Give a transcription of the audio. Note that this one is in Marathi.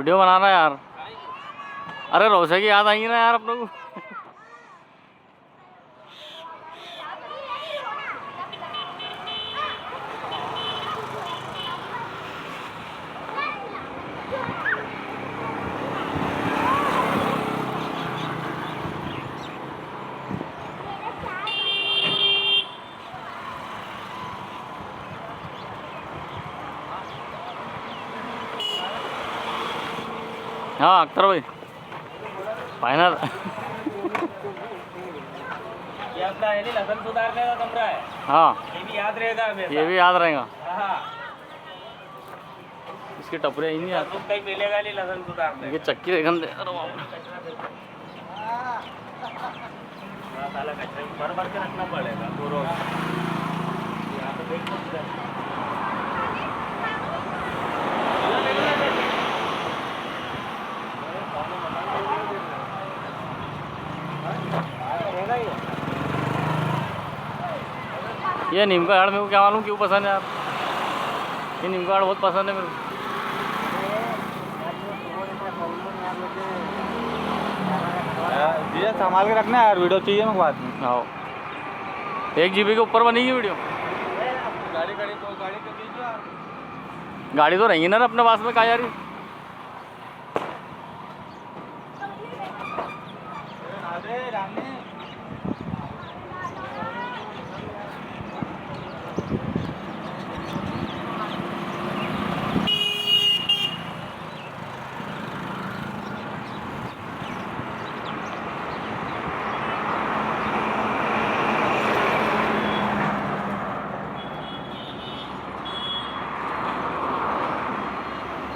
वीडियो बना रहा है यार। अरे रोसे की याद आएंगी ना यार अपने को। हाँ अख्तर भाई फाइनल। ये अपना है नहीं लहसुन सुधारने का कमरा है। हाँ ये भी याद रहेगा हमेशा। ये भी याद रहेगा। हाँ इसकी टपरे ही नहीं आती। तो कहीं मिलेगा नहीं लहसुन सुधारने। ये चक्की देखन दे। अरे बाप रे। साला कचरे में भर भर के रखना पड़ेगा पूरा। यहाँ पे देख सकते हैं। ये नीम का झाड़ मेरे को क्या मालूम क्यों पसंद है यार। ये नीम का झाड़ बहुत पसंद है मेरे को। ये संभाल के रखना यार, वीडियो चाहिए मेरे को बाद में। आओ 1 GB के ऊपर बनेगी वीडियो। गाड़ी तो दीजिए यार। गाड़ी तो रहेंगी ना अपने पास में, कहाँ जा रही। राधे रानी